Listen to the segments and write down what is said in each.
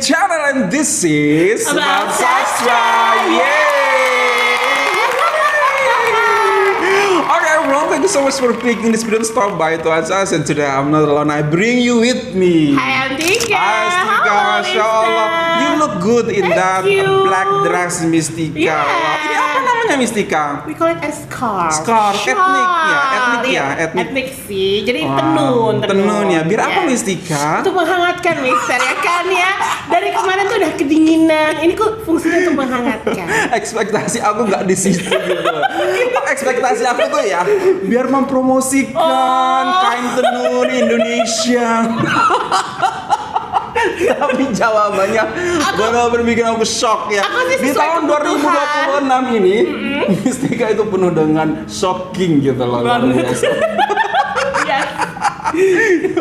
channel and this is About Sastra. Okay, everyone, thank you so much for clicking this video to stop by to watch us. And today I'm not alone. I bring you with me. Hi, I'm Tika. Hi, Mistika, Halo, Masya Allah. You look good in Thank that you. black dress, Mistika. Yeah. Wow. Ini apa namanya, Mistika? We call it a scarf. Scarf, etnik ya, etnik ya, Iya, etnik. etnik sih. Jadi Wow, tenun. tenun ya. Biar apa, Ya. Mistika? Untuk menghangatkan, Mister, ya kan ya. Dari kemarin tuh udah kedinginan. Ini kok fungsinya untuk menghangatkan. Ekspektasi aku nggak di situ gitu. Ekspektasi aku tuh ya biar mempromosikan kain tenun Indonesia. Tapi jawabannya benar-benar bikin aku shock ya. Aku sih Di sesuai tahun kebutuhan. 2026 ini, Mistika itu penuh dengan shocking gitu loh. Luar biasa. Yes.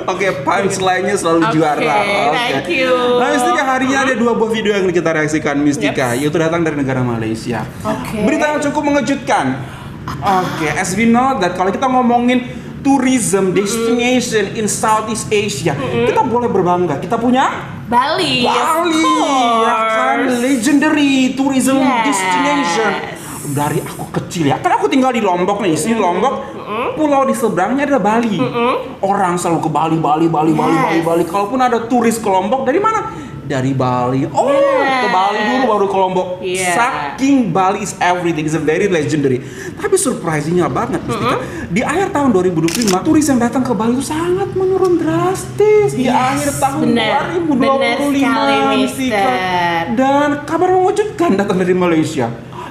Oke, punchline-nya selalu Oke, juara. thank you. Nah, Mistika, hari ini ada dua buah video yang kita reaksikan, Mistika. Yes. Yaitu datang dari negara Malaysia. Oke. Berita yang cukup mengejutkan. Oke, as we know that kalau kita ngomongin tourism destination in Southeast Asia, kita boleh berbangga. Kita punya Bali. Bali, ya kan, legendary tourism Yes. destination. Dari aku kecil ya, kan aku tinggal di Lombok nih, di Lombok, pulau di seberangnya ada Bali. Orang selalu ke Bali, Bali. Kalaupun ada turis ke Lombok, dari mana? Dari Bali. Oh, ke Bali dulu baru ke Lombok. Yeah. Saking Bali is everything, is a very legendary. Tapi surprisingnya banget, Mistika. Di akhir tahun 2025, turis yang datang ke Bali itu sangat menurun drastis. Di akhir tahun benar. 2025, Benar sekali, Mistika. Mister. Dan kabar mengejutkan datang dari Malaysia.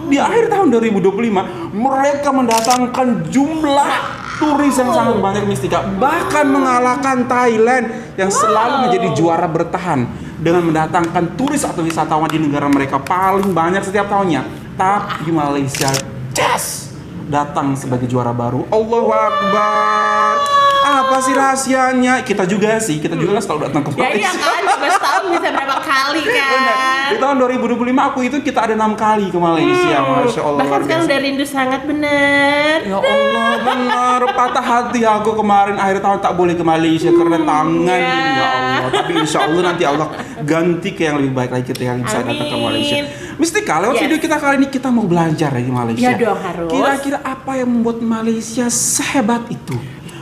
Di akhir tahun 2025, mereka mendatangkan jumlah turis yang sangat banyak, Mistika. Bahkan mengalahkan Thailand yang selalu menjadi juara bertahan dengan mendatangkan turis atau wisatawan di negara mereka paling banyak setiap tahunnya. Tapi Malaysia datang sebagai juara baru. Allahu Akbar. Apa sih rahasianya? Kita juga kan selalu datang ke Ya Malaysia. iya kan, 12 tahun bisa berapa kali kan? Di tahun 2025 aku itu kita ada 6 kali ke Malaysia, Masya Allah. Bahkan luar sekarang biasa. udah rindu sangat benar. Ya Allah, benar. Patah hati aku kemarin akhir tahun tak boleh ke Malaysia karena tangan. ya. Ya Allah. Tapi insya Allah nanti Allah ganti ke yang lebih baik lagi kita yang bisa datang ke Malaysia. Mistika, lewat Yes. video kita kali ini kita mau belajar di Malaysia. Ya dong, harus. Kira-kira apa yang membuat Malaysia sehebat itu?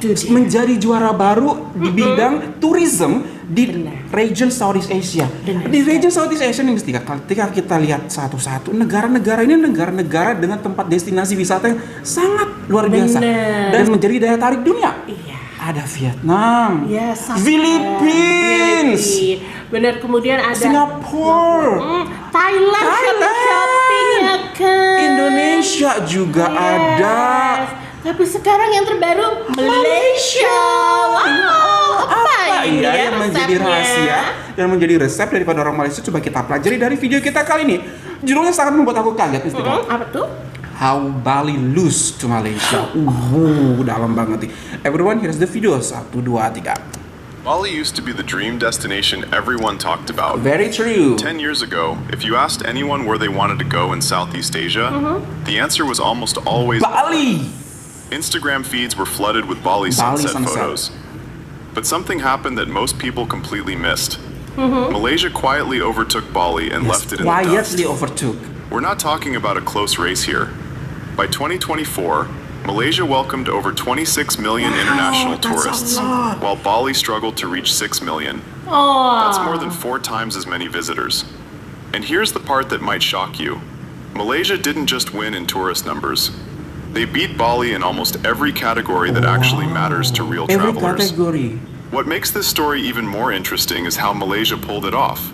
Itu dia. Menjadi juara baru di bidang tourism di region Southeast Asia. Benar. Di region Southeast Asia nih, Mistika, ketika kita lihat satu-satu negara-negara ini negara-negara dengan tempat destinasi wisata yang sangat luar biasa Benar. dan menjadi daya tarik dunia. Iya. Ada Vietnam, Ya, Philippines, Benar, kemudian ada Singapura, Thailand, shopping ya kan. Indonesia juga ada. Tapi sekarang yang terbaru Malaysia. Wow, apa ini ya yang menjadi resepnya? rahasia dan menjadi resep daripada orang Malaysia? Coba kita pelajari dari video kita kali ini. Judulnya sangat membuat aku kaget, Mistika. Apa tuh? How Bali lose to Malaysia. Dalam banget nih. Everyone, here's the video. 1, 2, 3. Bali used to be the dream destination everyone talked about. Very true. 10 years ago, if you asked anyone where they wanted to go in Southeast Asia, the answer was almost always Bali. Instagram feeds were flooded with Bali sunset sunset. photos. But something happened that most people completely missed. Malaysia quietly overtook Bali and left it in the dust. Quietly overtook. We're not talking about a close race here. By 2024, Malaysia welcomed over 26 million international that's a tourists, lot. while Bali struggled to reach 6 million. Oh. That's more than 4 times as many visitors. And here's the part that might shock you. Malaysia didn't just win in tourist numbers. They beat Bali in almost every category that actually matters to real Every travelers. category. What makes this story even more interesting is how Malaysia pulled it off.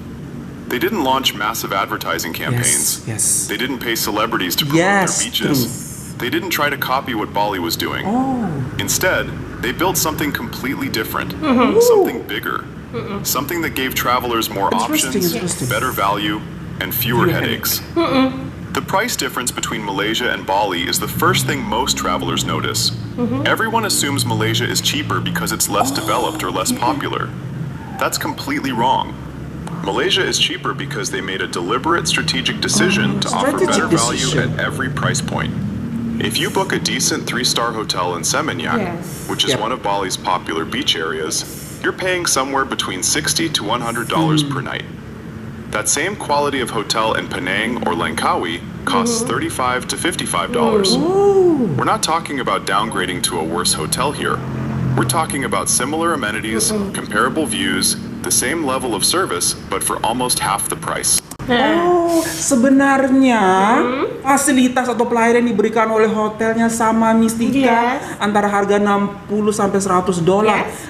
They didn't launch massive advertising campaigns. Yes. They didn't pay celebrities to promote Yes, their beaches. They didn't try to copy what Bali was doing. Instead, they built something completely different, something bigger, something that gave travelers more Interesting, options, interesting. better value, and fewer Fewer headaches. The price difference between Malaysia and Bali is the first thing most travelers notice. Everyone assumes Malaysia is cheaper because it's less developed or less popular. That's completely wrong. Malaysia is cheaper because they made a deliberate strategic decision to offer strategic better value decision. at every price point. If you book a decent 3-star hotel in Seminyak, Yes. which is Yep. one of Bali's popular beach areas, you're paying somewhere between $60 to $100 per night. That same quality of hotel in Penang or Langkawi costs $35 to $55. We're not talking about downgrading to a worse hotel here. We're talking about similar amenities, comparable views, the same level of service, but for almost half the price. Oh, sebenarnya fasilitas atau pelayanan yang diberikan oleh hotelnya sama Mistika antara harga 60 sampai $100.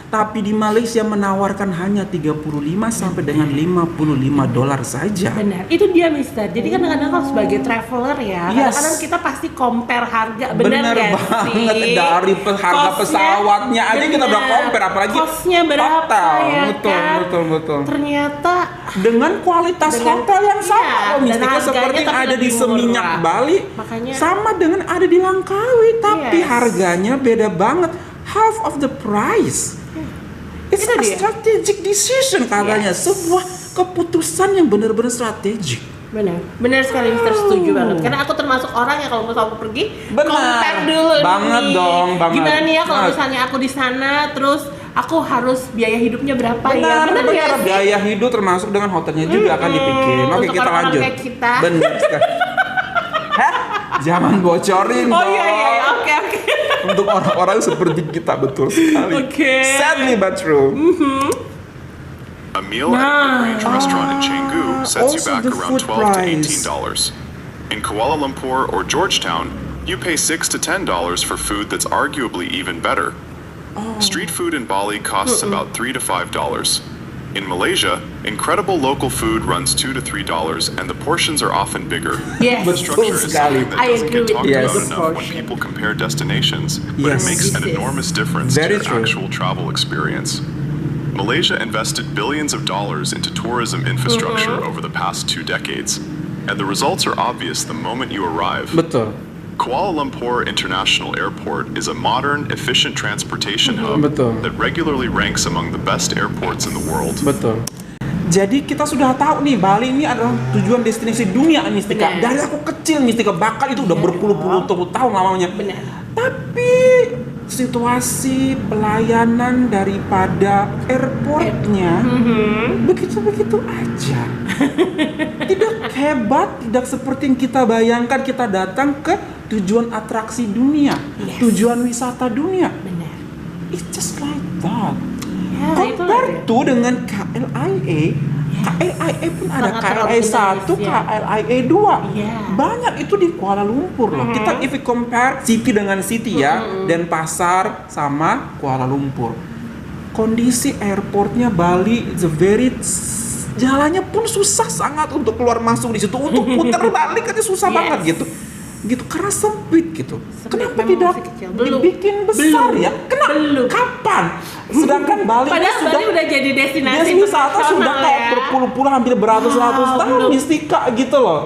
Tapi di Malaysia menawarkan hanya 35 sampai dengan $55 saja. Benar, itu dia Mister. Jadi kadang-kadang kalau sebagai traveler ya, kadang-kadang kita pasti compare harga, benar Bener gak banget, sih? dari harga Cost-nya, pesawatnya aja kita udah compare, apalagi cost-nya berapa hotel. ya Betul, kan? betul. Ternyata Dengan kualitas hotel yang sama, dan Mistika, harganya seperti yang tapi ada di lebih Seminyak murah. Bali, Makanya- sama dengan ada di Langkawi, tapi Yes. harganya beda banget, half of the price. It's Itu a dia. strategic decision katanya, sebuah keputusan yang benar-benar strategik. benar sekali Mister, setuju banget. Karena aku termasuk orang yang kalau mau pergi, Benar. compare dulu Banget nih. dong, banget. Gimana nih ya kalau Banget. misalnya aku di sana, terus aku harus biaya hidupnya berapa Benar, ya? Benar ya sih? biaya hidup termasuk dengan hotelnya juga akan dipikirin. Oke, Untuk kita orang-orang lanjut. kayak kita. Benar sekali. Hah? Jangan bocorin Oh dong. iya, oke. Untuk orang-orang seperti kita, betul sekali. Oke. Sadly but true. A meal at a range restaurant in Canggu sets you Also back the around food $12 to price. $18. In Kuala Lumpur or Georgetown, you pay $6 to $10 for food that's arguably even better. Street food in Bali costs about $3 to $5. In Malaysia, incredible local food runs $2 to $3, and the portions are often bigger. Yes. The structure is something that I doesn't agree get with talked you. about Yes. enough when Portion. people compare destinations, but Yes. it makes an Yes. enormous difference Very to true. your actual travel experience. Malaysia invested billions of dollars into tourism infrastructure over the past 2 decades, and the results are obvious the moment you arrive. Betul. Kuala Lumpur International Airport is a modern, efficient transportation hub Betul. that regularly ranks among the best airports in the world. Betul. Jadi kita sudah tahu nih, Bali ini adalah tujuan destinasi dunia Mistika. Benar. Dari aku kecil Mistika, bahkan itu udah berpuluh-puluh tahun lamanya. Benar. Tapi situasi pelayanan daripada airportnya begitu-begitu aja. Tidak hebat, tidak seperti yang kita bayangkan kita datang ke tujuan atraksi dunia, Yes. tujuan wisata dunia. Benar. It's just like that. Ya, itu Compare to dengan KLIA, KLIA pun ada Sangat KLIA 1, terorganisir. KLIA 2. Iya. Banyak itu di Kuala Lumpur loh. Kita if we compare city dengan city ya, dan pasar sama Kuala Lumpur. Kondisi airportnya Bali jalannya pun susah sangat untuk keluar masuk di situ, untuk putar balik aja susah Yes. banget gitu karena sempit gitu. Sempit, Kenapa memang tidak masih kecil. Belum. dibikin besar Belum. ya? Kenapa? Belum. Kapan? Sedangkan Bali Padahal sudah Bali udah jadi destinasi destinasi wisata sudah internasional kayak ya. berpuluh-puluh hampir beratus-ratus Wow, tahun belum. Mistika gitu loh.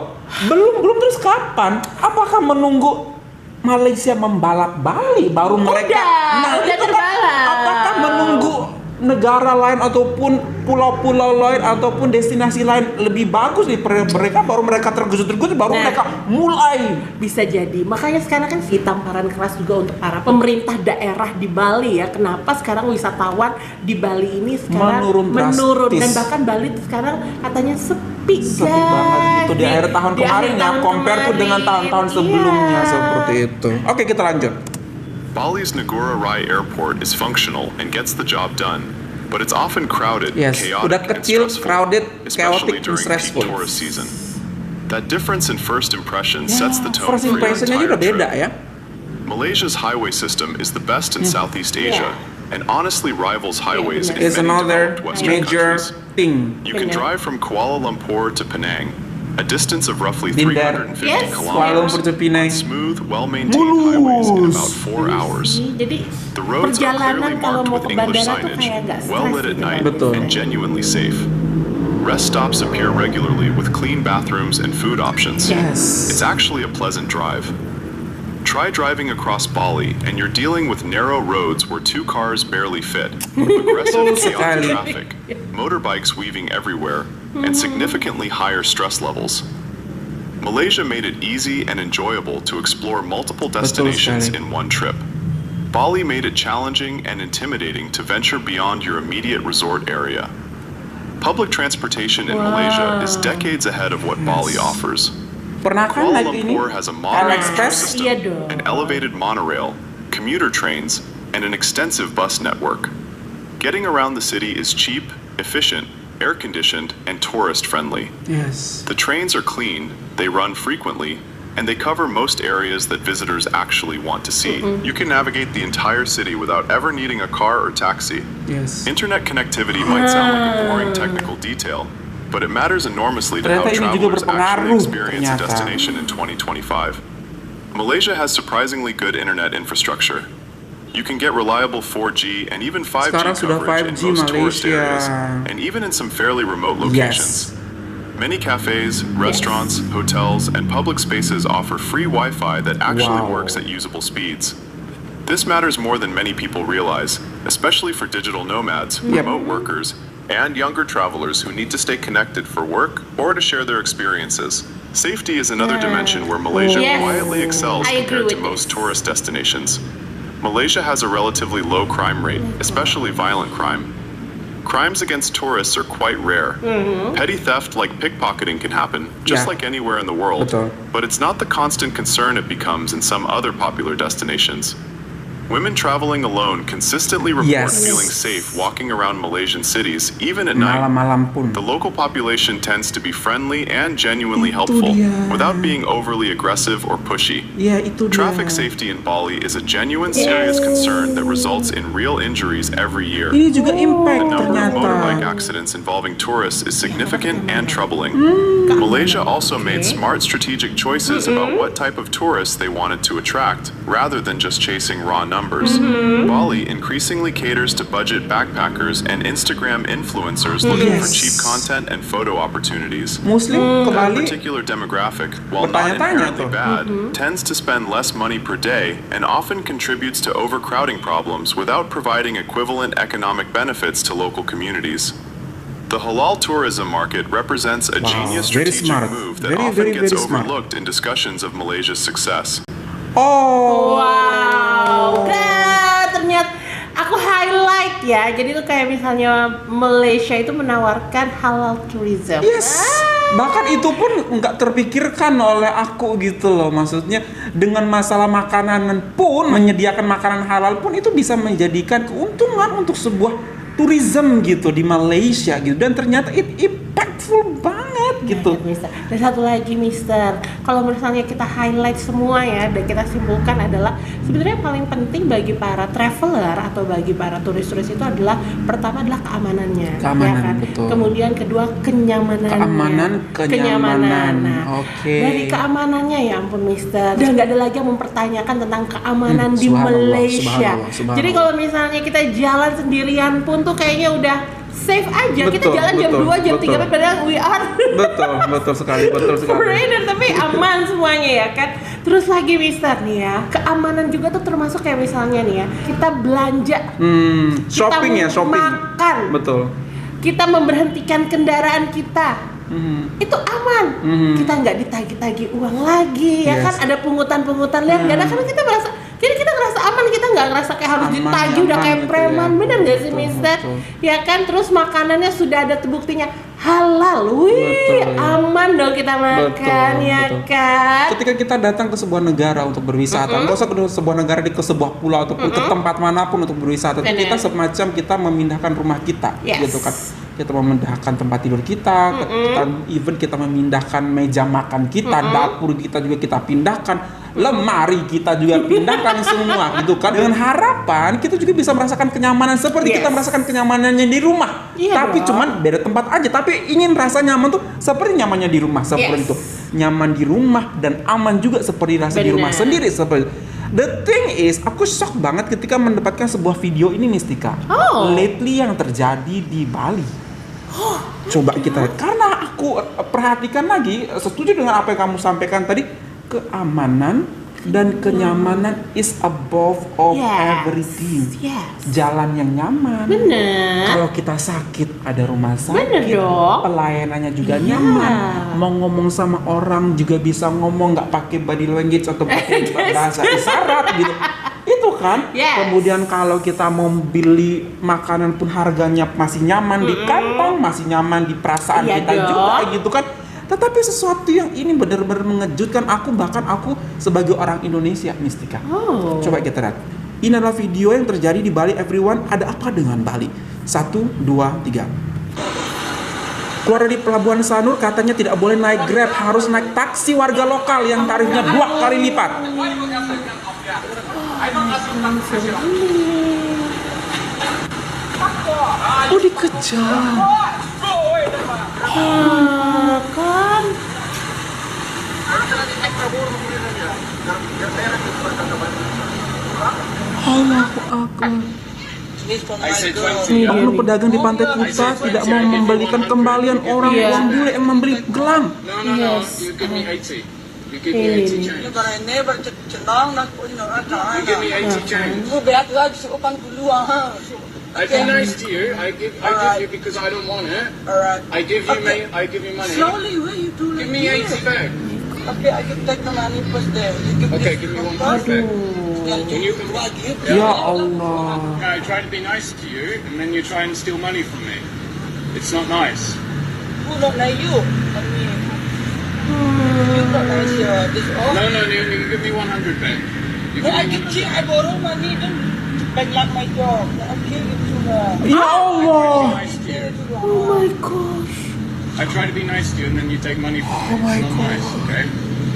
Belum terus kapan? Apakah menunggu Malaysia membalap Bali baru mereka? Udah itu kan, terbalap. apakah menunggu negara lain ataupun pulau-pulau lain ataupun destinasi lain lebih bagus nih mereka baru mereka tergusur-tergusur baru Nah. mereka mulai. Bisa jadi. Makanya sekarang kan tamparan keras juga untuk para pemerintah daerah di Bali ya. Kenapa sekarang wisatawan di Bali ini sekarang Menurun dan drastis. bahkan Bali sekarang katanya sepi Sepi guys. banget gitu di akhir tahun di kemarin akhir ya tahun compare tuh dengan kemarin. tahun-tahun sebelumnya Iya. seperti itu. Oke, kita lanjut. Bali's Negara Rai Airport is functional and gets the job done, but it's often crowded, Yes, chaotic, udah and kecil, stressful, crowded, especially chaotic, and during stressful. peak tourist season. That difference in first impression sets the tone First for your impression-nya entire juga beda trip. ya. Malaysia's highway system is the best in Southeast Asia and honestly rivals highways in Is many another developed Western major countries. thing. You can Benar. drive from Kuala Lumpur to Penang, a distance of roughly Been there. 350 Yes. Kuala kilometers, Lumpur to Penang. on smooth, well-maintained highways in Mulus. about 4 hours. Jadi The roads are clearly perjalanan kalau marked mau with ke English bandara tuh signage, kayak gak stres well lit at gitu night, kan. Betul. and genuinely safe. Rest stops appear regularly with clean bathrooms and food options. Yes. It's actually a pleasant drive. Try driving across Bali and you're dealing with narrow roads where 2 cars barely fit, aggressive, Betul sekali. chaotic traffic, motorbikes weaving everywhere, and significantly higher stress levels. Malaysia made it easy and enjoyable to explore multiple destinations sekali. in one trip. Bali made it challenging and intimidating to venture beyond your immediate resort area. Public transportation in Malaysia is decades ahead of what Bali offers. Pernah kan Kuala naik ini? Lumpur has a modern metro Express? system, Iya dong. an elevated monorail, commuter trains, and an extensive bus network. Getting around the city is cheap, efficient, air-conditioned, and tourist-friendly. Yes. The trains are clean, they run frequently, and they cover most areas that visitors actually want to see. You can navigate the entire city without ever needing a car or taxi. Yes. Internet connectivity might sound like a boring technical detail, but it matters enormously to how Ternyata ini juga travelers actually berpengaruh, experience a ternyata. destination in 2025. Malaysia has surprisingly good internet infrastructure. You can get reliable 4G and even 5G Sekarang sudah coverage in 5G most tourist Malaysia. areas, and even in some fairly remote locations. Many cafes, restaurants, hotels, and public spaces offer free Wi-Fi that actually Wow. works at usable speeds. This matters more than many people realize, especially for digital nomads, Yep. remote workers, and younger travelers who need to stay connected for work or to share their experiences. Safety is another dimension where Malaysia Yes. quietly excels I agree compared to with most this. tourist destinations. Malaysia has a relatively low crime rate, especially violent crime. Crimes against tourists are quite rare. Petty theft like pickpocketing can happen, just Yeah. like anywhere in the world. Betul. But it's not the constant concern it becomes in some other popular destinations. Women traveling alone consistently report Yes. feeling safe walking around Malaysian cities, even at night. Malam-malam pun. The local population tends to be friendly and genuinely Itu helpful, dia. without being overly aggressive or pushy. Ya itu dia. Traffic safety in Bali is a genuine serious concern that results in real injuries every year. Ini juga impact The number of motorbike ternyata. accidents involving tourists is significant and troubling. Malaysia also made smart strategic choices about what type of tourists they wanted to attract, rather than just chasing raw numbers. Bali increasingly caters to budget backpackers and Instagram influencers looking for Yes. cheap content and photo opportunities. Muslim ke That Bali particular demographic, while not Bertanya-tanya inherently tuh. bad, tends to spend less money per day and often contributes to overcrowding problems without providing equivalent economic benefits to local communities. The halal tourism market represents a genius very strategic smart. move that Very, often very, gets very smart. overlooked in discussions of Malaysia's success. Oh. Wow, ternyata aku highlight ya. Jadi itu kayak misalnya Malaysia itu menawarkan halal tourism. Yes. Bahkan itu pun nggak terpikirkan oleh aku gitu loh. Maksudnya dengan masalah makanan pun, menyediakan makanan halal pun itu bisa menjadikan keuntungan untuk sebuah tourism gitu di Malaysia gitu. Dan ternyata impactful banget gitu. Mister. Dan satu lagi Mister, kalau misalnya kita highlight semua ya dan kita simpulkan adalah sebenarnya yang paling penting bagi para traveler atau bagi para turis-turis itu adalah pertama adalah keamanannya, Keamanan, ya kan? betul. Kemudian kedua kenyamanannya. Kenyamanan. Nah, Oke. dari keamanannya ya ampun Mister. Dan nggak ada lagi yang mempertanyakan tentang keamanan di Subhanallah, Malaysia. subhanallah. Jadi kalau misalnya kita jalan sendirian pun tuh kayaknya udah safe aja. Kita Betul, jalan jam betul, 2, jam 3 betul. padahal we are Betul sekali. beredar tapi aman semuanya ya kan. Terus lagi Mister nih ya, keamanan juga tuh termasuk kayak misalnya nih ya, kita belanja, Shopping ya, shopping. makan, Betul. kita memberhentikan kendaraan kita, itu aman. Kita nggak ditagih-tagih uang lagi ya Yes. kan, ada pungutan-pungutan lihat nggak ada, karena kita merasa jadi kita ngerasa aman, kita nggak ngerasa kayak harus Aman, ditagih udah aman kayak gitu preman, ya. bener nggak sih Betul, Mister? betul. Ya kan, terus makanannya sudah ada buktinya halal, wih Betul. aman dong kita makan ya betul. kan. Ketika kita datang ke sebuah negara untuk berwisata, nggak usah ke sebuah negara, ke sebuah pulau ataupun ke tempat manapun untuk berwisata, tapi Benar. kita semacam kita memindahkan rumah kita, Yes. gitu kan. Kita memindahkan tempat tidur kita, kita memindahkan meja makan kita, dapur kita juga kita pindahkan, lemari kita juga pindahkan semua, gitu kan. Dengan harapan kita juga bisa merasakan kenyamanan seperti Yes. kita merasakan kenyamanannya di rumah. Iya Tapi dong. cuman beda tempat aja, tapi ingin rasa nyaman tuh seperti nyamannya di rumah, seperti Yes. itu. Nyaman di rumah dan aman juga seperti rasa di Benar. rumah sendiri seperti. The thing is, aku shock banget ketika mendapatkan sebuah video ini Mistika. Oh. Lately yang terjadi di Bali. Coba kita lihat, karena aku perhatikan lagi, setuju dengan apa yang kamu sampaikan tadi, keamanan dan kenyamanan is above of everything. Yes. Jalan yang nyaman. Bener. Kalau kita sakit ada rumah Bener sakit, dong. pelayanannya juga Iya. nyaman. Mau ngomong sama orang juga bisa ngomong, nggak pakai body language atau pakai bahasa isyarat gitu. Itu gitu kan. Yes. Kemudian kalau kita mau beli makanan pun harganya masih nyaman di kantong, masih nyaman di perasaan Iya kita dong. juga gitu kan. Tetapi sesuatu yang ini benar-benar mengejutkan aku, bahkan aku sebagai orang Indonesia, Mistika. Oh. Coba kita lihat. Ini adalah video yang terjadi di Bali, everyone. Ada apa dengan Bali? 1, 2, 3. Keluar dari Pelabuhan Sanur katanya tidak boleh naik Grab, harus naik taksi warga lokal yang tarifnya 2 kali lipat. Oh, dikejar. Kan. Allahu Akbar. Oknum pedagang di Pantai Kuta tidak mau membelikan kembalian orang Iya. uang bule yang membeli gelang. Yes. You give me 80. You give Ini. me 80 change. But I never cenang nak pun nak You give me 80 change. Gue beat lagi sukan dulu ah. I be nice to you. I give you because I don't want it. Alright. I give you Okay. I give you money. Slowly, where you do Give like me this? 80 back. Okay, I can take the money first there. You give Okay, this give me one 1 first. back. Then When you you give. Ya Allah. No, I try to be nice to you, and then you try and steal money from me. It's not nice. Who not like you? I mean, you not nice here. This all. No, you give me 100 back. You give When I me get cheap, I borrow money. Then back like my job. Then I give it to her. Ya Allah. nice to you. Oh my gosh. I try to be nice to you, and then you take money from me. It's not nice, okay?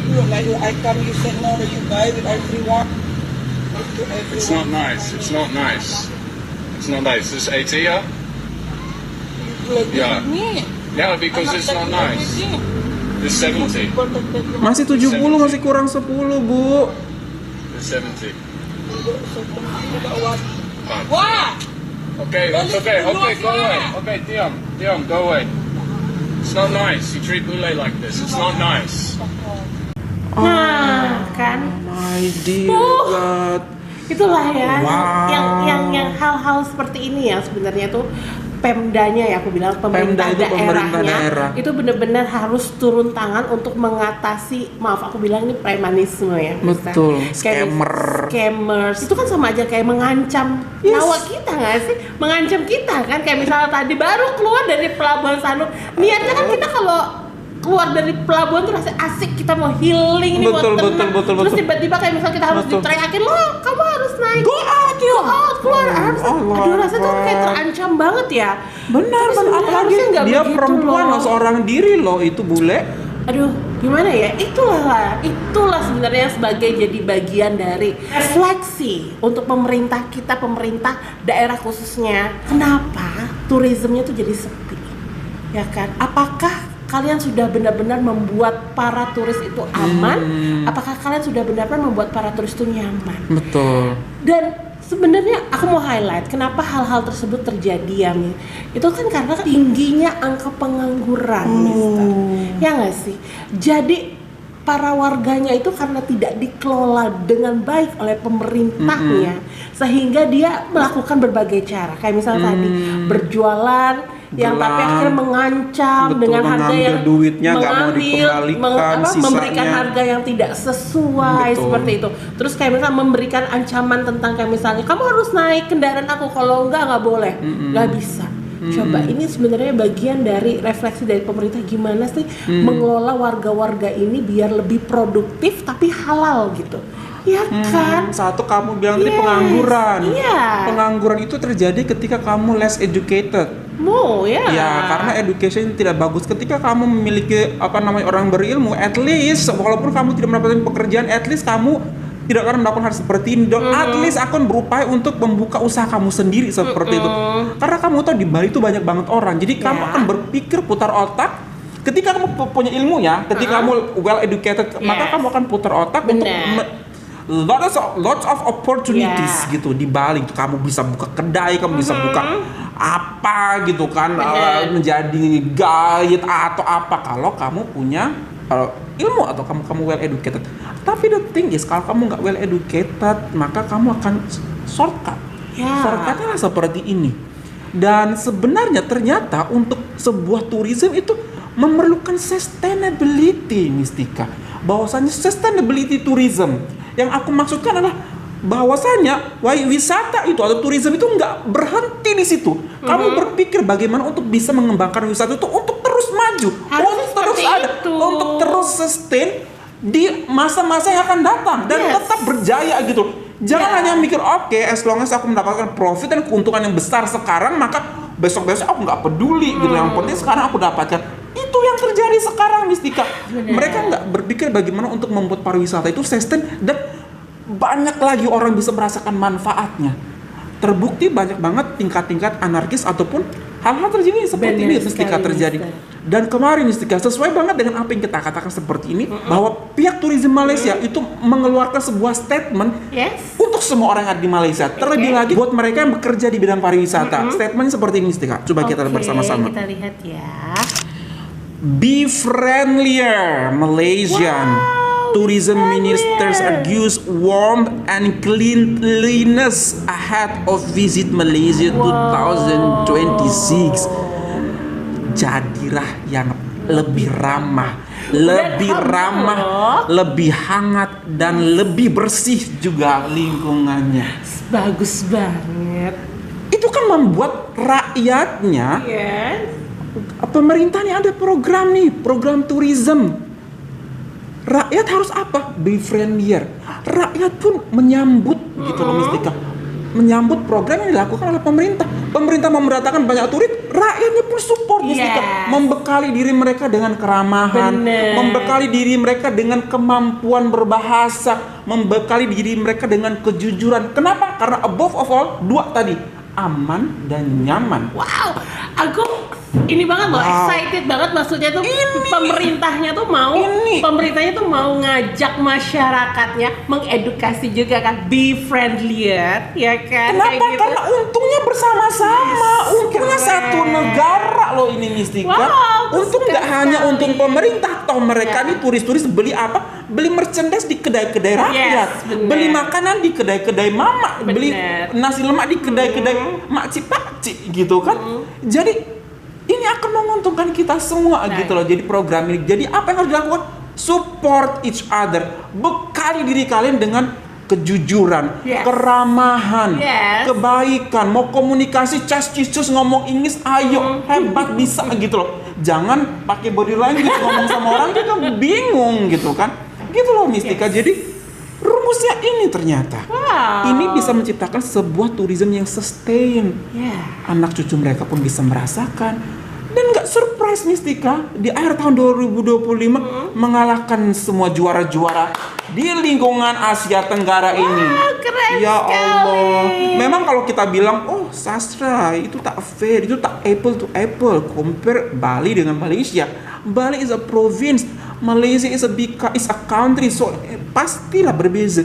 You not like I come, you say no, you buy with everyone. To everyone. It's not nice. It's not nice. It's not nice. This 80, yeah? You like this Yeah. with me. Yeah, because it's not nice. This 70. Masih 70, masih kurang 10, Bu. This 70. What? Fine. What? Okay, it's okay. Okay, go away. Okay, Dion, go away. It's not nice. You treat Bule like this. It's not nice. Nah, kan. My dear God. Itulah ya, Wow. yang hal-hal seperti ini ya sebenarnya tuh Pemdanya ya aku bilang pemerintah Pemda itu pemerintah daerahnya daerah. itu benar-benar harus turun tangan untuk mengatasi, maaf aku bilang ini premanisme ya. Betul, Kayak scammers itu kan sama aja kayak mengancam Yes. nyawa kita nggak sih, mengancam kita kan, kayak misalnya tadi baru keluar dari Pelabuhan Sanur, niatnya kan kita kalau keluar dari pelabuhan tuh rasanya asik, kita mau healing nih, Betul, mau tenang. betul, Terus betul. tiba-tiba kayak misalnya kita harus Betul. diteriakin, lo kamu harus naik, Go out, keluar harus. Allah Aduh rasanya tuh kayak Akbar. terancam banget ya. Benar, Tapi benar. sebenarnya Apalagi harusnya nggak dia begitu perempuan loh. loh, seorang diri loh itu bule. Aduh, gimana ya? Itulah sebenarnya sebagai jadi bagian dari refleksi untuk pemerintah kita, pemerintah daerah khususnya. Kenapa turismenya tuh jadi sepi? Ya kan? Apakah kalian sudah benar-benar membuat para turis itu aman? Apakah kalian sudah benar-benar membuat para turis itu nyaman? Betul. Dan sebenarnya aku mau highlight kenapa hal-hal tersebut terjadi ya Mi. Itu kan karena tingginya angka pengangguran, Mister. Ya nggak sih? Jadi para warganya itu karena tidak dikelola dengan baik oleh pemerintahnya, sehingga dia melakukan berbagai cara. Kayak misalnya tadi berjualan yang tapi Gelang. akhirnya mengancam Betul, dengan harga mengambil yang duitnya, nggak mau dikembalikan sisanya. memberikan harga yang tidak sesuai. Betul. Seperti itu. Terus kayak misalnya memberikan ancaman tentang kayak misalnya kamu harus naik kendaraan aku, kalau nggak boleh, nggak bisa. Coba ini sebenarnya bagian dari refleksi dari pemerintah gimana sih mengelola warga-warga ini biar lebih produktif tapi halal gitu, ya kan? Satu kamu bilang tadi Yes, pengangguran. iya. Pengangguran itu terjadi ketika kamu less educated. Ya. Ya, karena education tidak bagus. Ketika kamu memiliki orang berilmu, at least walaupun kamu tidak mendapatkan pekerjaan, at least kamu tidak akan melakukan hal seperti ini. Dan at least akan berupaya untuk membuka usaha kamu sendiri seperti itu. Karena kamu tahu di Bali itu banyak banget orang. Jadi kamu akan berpikir putar otak. Ketika kamu punya ilmu ya, ketika kamu well educated, maka Yes. kamu akan putar otak untuk lots of opportunities Yeah. gitu di Bali. Kamu bisa buka kedai, kamu bisa buka apa gitu kan, Bener. menjadi guide atau apa kalau kamu punya ilmu atau kamu well educated. Tapi the thing is kalau kamu nggak well educated, maka kamu akan shortcut. Ya. Shortcutnya lah seperti ini. Dan sebenarnya ternyata untuk sebuah tourism itu memerlukan sustainability, Mistika. Bahwasanya sustainability tourism yang aku maksudkan adalah bahwasanya wisata itu atau tourism itu nggak berhenti di situ. Kamu berpikir bagaimana untuk bisa mengembangkan wisata itu untuk terus maju, Harusnya untuk terus seperti ada, itu. untuk terus sustain di masa-masa yang akan datang dan Yes. tetap berjaya gitu. Jangan Yeah. hanya mikir oke, as long as aku mendapatkan profit dan keuntungan yang besar sekarang, maka besok-besok aku nggak peduli gitu. Yang penting sekarang aku dapatkan. Itu yang terjadi sekarang, Mistika. Benar. Mereka nggak berpikir bagaimana untuk membuat pariwisata itu sustain dan banyak lagi orang bisa merasakan manfaatnya. Terbukti banyak banget tingkat-tingkat anarkis ataupun hal-hal terjadi seperti Benar ini Mistika sekali, terjadi. Mister. Dan kemarin Mistika sesuai banget dengan apa yang kita katakan seperti ini, bahwa pihak turisme Malaysia itu mengeluarkan sebuah statement Yes. untuk semua orang yang ada di Malaysia. Terlebih lagi buat mereka yang bekerja di bidang pariwisata. Statement seperti ini Mistika. Coba kita Oke, bersama-sama. kita lihat ya. Be friendlier, Malaysian. Tourism ministers argues warmth and cleanliness ahead of visit Malaysia 2026. Jadilah yang lebih ramah, lebih hangat dan lebih bersih juga lingkungannya. Bagus banget. Itu kan membuat rakyatnya, Yes. pemerintahnya ada program nih, program tourism. Rakyat harus apa? Be friendlier. Rakyat pun menyambut gitu loh Mistika. Menyambut program yang dilakukan oleh pemerintah. Pemerintah mau mendatangkan banyak turis, rakyatnya pun support Mistika. Yes. Membekali diri mereka dengan keramahan, Bener. membekali diri mereka dengan kemampuan berbahasa, membekali diri mereka dengan kejujuran. Kenapa? Karena above of all, dua tadi, aman dan nyaman. Wow, aku ini banget loh, Wow. excited banget, maksudnya tuh pemerintahnya tuh mau ngajak masyarakatnya mengedukasi juga kan, be friendlier, ya kan? Kenapa? Kayak gitu. Karena untungnya bersama-sama, untungnya keren. satu negara loh ini Mistika. Wow, Untung nggak sekali. hanya untung pemerintah, toh mereka Ya. nih turis-turis beli apa? Beli merchandise di kedai-kedai rakyat, bener. beli makanan di kedai-kedai mama, beli Bener. nasi lemak di kedai-kedai makcik pakcik gitu kan. Jadi ini akan menguntungkan kita semua Nah. gitu loh. Jadi program ini. Jadi apa yang harus dilakukan? Support each other. Bekali diri kalian dengan kejujuran, Yes. keramahan, Yes. kebaikan, mau komunikasi cas-cicus ngomong Inggris, ayo hebat bisa gitu loh. Jangan pakai body language ngomong sama orang juga bingung gitu kan. Gitu loh Mistika. Jadi rumusnya ini ternyata. Wow. Ini bisa menciptakan sebuah tourism yang sustain. Ya. Anak cucu mereka pun bisa merasakan. Dan nggak surprise Mistika, di akhir tahun 2025 mengalahkan semua juara-juara di lingkungan Asia Tenggara ini. keren Ya sekali. Allah. Memang kalau kita bilang, oh sastra itu tak fair, itu tak apple to apple. Compare Bali dengan Malaysia. Bali is a province, Malaysia is a country, so pastilah berbeza.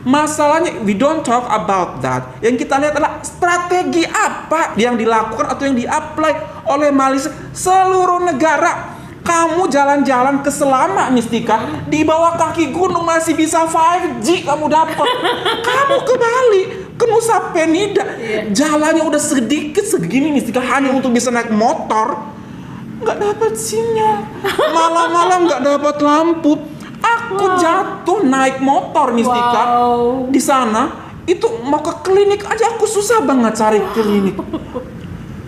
Masalahnya we don't talk about that. Yang kita lihat adalah strategi apa yang dilakukan atau yang di-apply oleh Malaysia seluruh negara. Kamu jalan-jalan ke Selama Mistika, di bawah kaki gunung masih bisa 5G kamu dapat. Kamu ke Bali, ke Nusa Penida, jalannya udah sedikit segini Mistika hanya untuk bisa naik motor. Nggak dapat sinyal, malam-malam nggak dapat lampu. Aku jatuh naik motor Mistika. Wow. Di sana itu mau ke klinik aja aku susah banget cari klinik.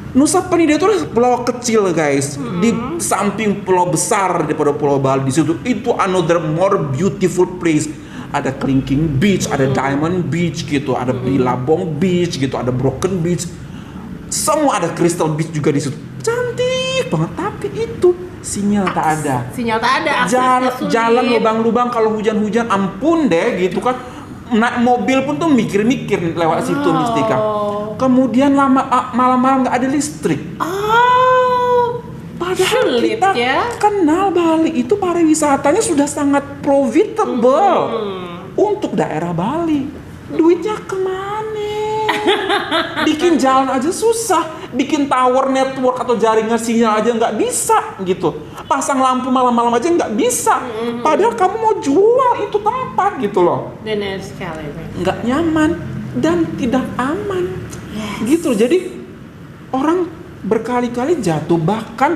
Nusa Penida itu adalah pulau kecil guys, di samping pulau besar daripada Pulau Bali. Di situ itu another more beautiful place. Ada Kelingking Beach, ada Diamond Beach gitu, ada Bilabong Beach gitu, ada Broken Beach. Semua ada Crystal Beach juga di situ. Cantik banget, tapi itu sinyal tak ada. Sinyal tak ada, aksesnya sulit. Jalan lubang-lubang kalau hujan-hujan ampun deh gitu kan. Naik mobil pun tuh mikir-mikir lewat situ Mistika. Kemudian malam-malam nggak ada listrik. Oh, Padahal sulit kita ya. kenal Bali itu pariwisatanya sudah sangat profitable untuk daerah Bali. Duitnya kemana? Bikin jalan aja susah, bikin tower network atau jaringan sinyal aja nggak bisa gitu. Pasang lampu malam-malam aja nggak bisa. Padahal kamu mau jual itu tempat gitu loh. Benar sekali. Nggak nyaman dan tidak aman. Gitu. Jadi orang berkali-kali jatuh, bahkan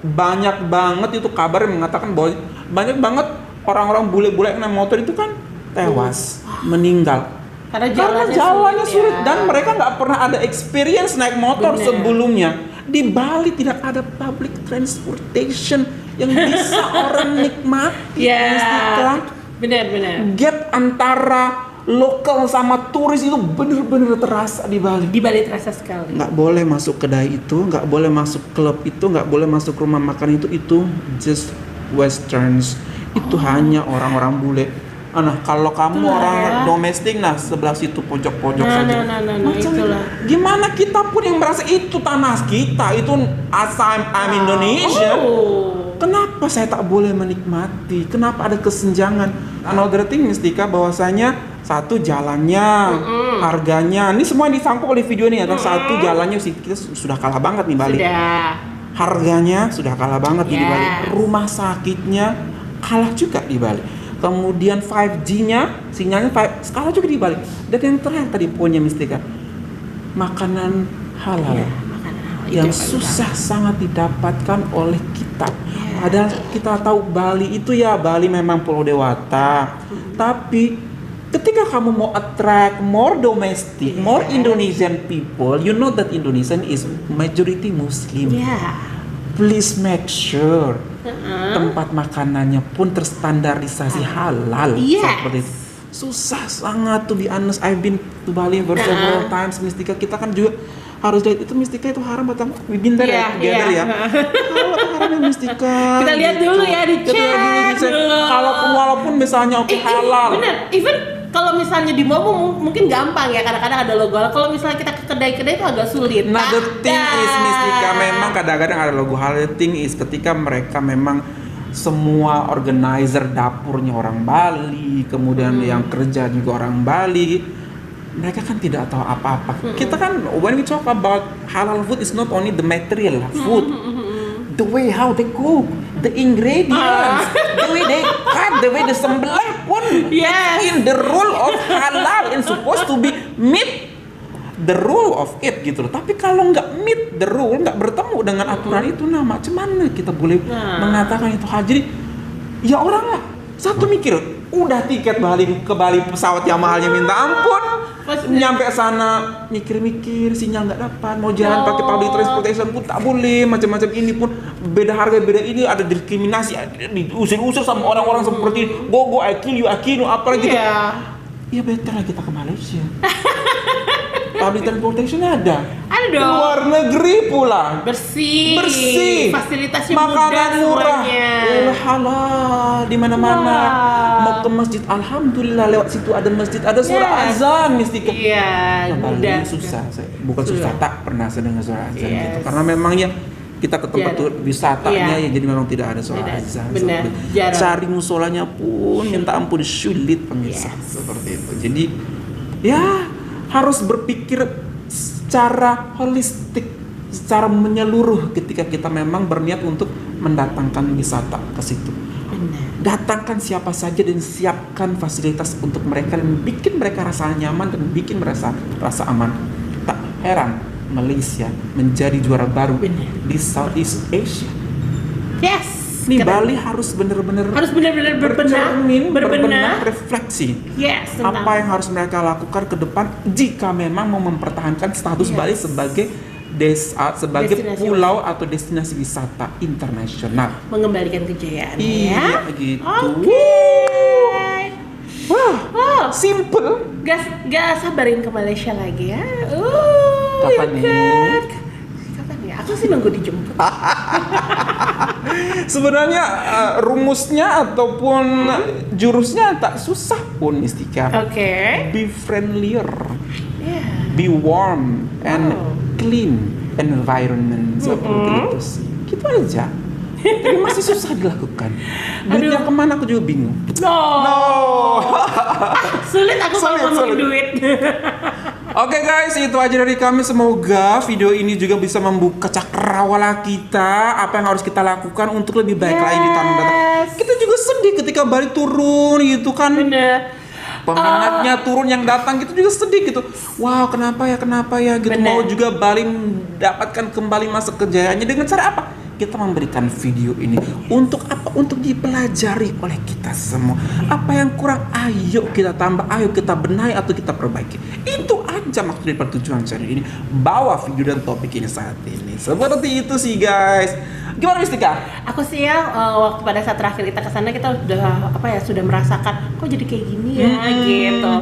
banyak banget itu kabar yang mengatakan bahwa banyak banget orang-orang bule-bule yang naik motor itu kan tewas, meninggal. Karena Karena jalannya sulit dan mereka nggak pernah ada experience naik motor Bener. sebelumnya. Di Bali tidak ada public transportation yang bisa orang nikmati. Ya, Mustika. benar-benar. Gap antara lokal sama turis itu bener-bener terasa di Bali. Di Bali terasa sekali. Nggak boleh masuk kedai itu, nggak boleh masuk klub itu, nggak boleh masuk rumah makan itu just westerns. Itu hanya orang-orang bule. Nah, kalau kamu Itulah orang ya. domestik, nah sebelah situ pojok-pojok Nah, saja. nah, itulah. Gimana kita pun yang merasa itu tanah kita, itu asal I'm Indonesia. Oh. Kenapa saya tak boleh menikmati? Kenapa ada kesenjangan? Another thing Mustika, bahwasanya satu jalannya, harganya, ini semua yang disangkut oleh video ini adalah satu jalannya sih kita sudah kalah banget nih Bali. Sudah. Harganya sudah kalah banget nih di Bali. Yes. Rumah sakitnya kalah juga di Bali. Kemudian 5G-nya, sinyalnya kalah juga di Bali. Dan yang terakhir tadi poinnya Mustika, makanan halal. Ya, makanan halal itu Yang yang paling susah sangat didapatkan oleh kita. Ya. Padahal kita tahu Bali itu ya, Bali memang pulau dewata. Tapi ketika kamu mau attract more domestic, more Indonesian people, you know that Indonesian is majority Muslim. Ya. Please make sure tempat makanannya pun terstandarisasi halal. Yes. Seperti itu. Susah sangat to be honest. I've been to Bali for several times. Mistika kita kan juga harus lihat itu Mistika itu haram atau we've Iya, together iya. ya. Kalau haramnya Mistika. Kita lihat dulu ya, Kita lihat dulu, dicek dicek. dulu. Walaupun misalnya oke halal. Bener, even kalau misalnya di mall mungkin gampang ya, kadang-kadang ada logo halal. Kalau misalnya kita ke kedai-kedai itu agak sulit. Nah, the thing is Ada. Mistika memang kadang-kadang ada logo halal. The thing is ketika mereka memang semua organizer dapurnya orang Bali, kemudian yang kerja juga orang Bali, mereka kan tidak tahu apa-apa. Kita kan when we talk about halal food is not only the material food, the way how they cook, the ingredients, the way they cut, the way they sembelih pun. Yes. In the rule of halal is supposed to be meat the rule of it gitu loh. Tapi kalau nggak meet the rule, nggak bertemu dengan aturan itu, nah macam mana kita boleh mengatakan itu halal? Jadi ya orang satu mikir, udah tiket ke Bali pesawat yang mahalnya minta ampun, nyampe sana mikir-mikir sinyal nggak dapat, mau jalan pakai public transportation pun tak boleh, macam-macam ini pun beda harga beda ini, ada diskriminasi, diusir-usir sama orang-orang seperti go I kill you apa gitu. Ya better lah kita ke Malaysia. Public transportation ada. Ada dong. Luar negeri pula. Bersih. Fasilitasnya makanan murah. semuanya. Halal di mana-mana. Wah. Mau ke masjid, alhamdulillah lewat situ ada masjid, ada suara Yes. azan Mistika. Iya, Nah, Bali mudah. susah, bukan susah, tak pernah sedengar suara azan Yes. gitu. Karena memang ya kita ke tempat Jarang. wisatanya Iya. ya, jadi memang tidak ada suara Tidak, azan. benar, Seperti itu. jarang. Cari musolanya pun minta ampun sulit pemirsa. Yes. Seperti itu. Jadi ya harus berpikir secara holistik, secara menyeluruh ketika kita memang berniat untuk mendatangkan wisata ke situ. Datangkan siapa saja dan siapkan fasilitas untuk mereka dan bikin mereka rasa nyaman dan bikin mereka rasa aman. Tak heran Malaysia menjadi juara baru di Southeast Asia. Yes. Nih keren. Bali harus benar-benar benar-benar berbenah. refleksi. Yes, tentang Apa yang harus mereka lakukan ke depan jika memang mau mempertahankan status Yes. Bali sebagai sebagai Destinasi pulau atau destinasi wisata internasional. mengembalikan kejayaan Iya, ya. gitu. Oke. Wah, Wow. simple. Gak sabarin ke Malaysia lagi ya. Kapan ya nih? kan? Kapan ya? Aku sih nunggu dijemput. Sebenarnya rumusnya ataupun jurusnya tak susah pun Mistika. Oke. Be friendlier, Ya. be warm and Oh. clean environment seperti itu sih. Gitu aja. Tapi masih susah dilakukan. Duitnya kemana aku juga bingung. No. Sulit aku kalau Sulit, ngomongin sulit. duit. Oke guys, itu aja dari kami. Semoga video ini juga bisa membuka cakrawala kita, apa yang harus kita lakukan untuk lebih baik lagi di tahun mendatang. Kita juga sedih ketika Bali turun gitu kan. Bener. Peminatnya turun, yang datang gitu juga sedih gitu. Wow, kenapa ya gitu. Bener. Mau juga Bali mendapatkan kembali masa kejayaannya dengan cara apa? kita memberikan video ini untuk apa? Untuk dipelajari oleh kita semua. Apa yang kurang, ayo kita tambah, ayo kita benahi atau kita perbaiki. Itu aja maksud dari pertujuan channel ini. Bawa video dan topik ini saat ini. Seperti itu sih guys. Gimana Mistika? Aku sih ya waktu pada saat terakhir kita kesana kita udah sudah merasakan kok jadi kayak gini ya gitu.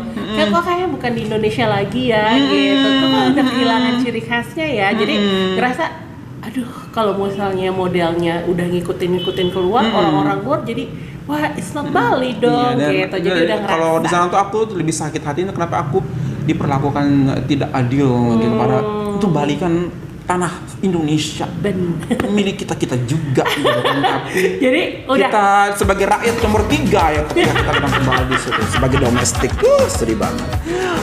Kok kayaknya bukan di Indonesia lagi ya gitu. Kok udah kehilangan ciri khasnya ya. Jadi ngerasa aduh kalau misalnya modelnya udah ngikutin keluar orang-orang luar jadi wah it's not Bali dong gitu. Jadi udah ngerasa. Kalau di sana tuh aku lebih sakit hatinya kenapa aku diperlakukan tidak adil gitu pada itu Bali kan tanah Indonesia milik kita juga gitu kan. Tapi jadi kita sebagai rakyat nomor 3 ya kita bilang kembali di situ sebagai domestik. Sedih banget.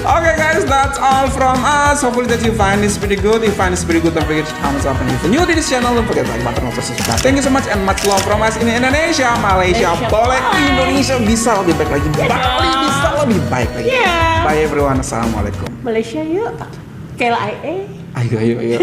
Okay guys, that's all from us. Hopefully that you find this pretty good. If you find this pretty good, don't forget to thumbs up and if you're new to this channel, don't forget to like button and subscribe. Thank you so much and much love from us in Indonesia, Malaysia. Boleh Indonesia bisa lebih baik lagi. Bali bisa lebih baik lagi. Yeah. Bye everyone. Assalamualaikum. Malaysia yuk. KLIA. Ayo. Yuk.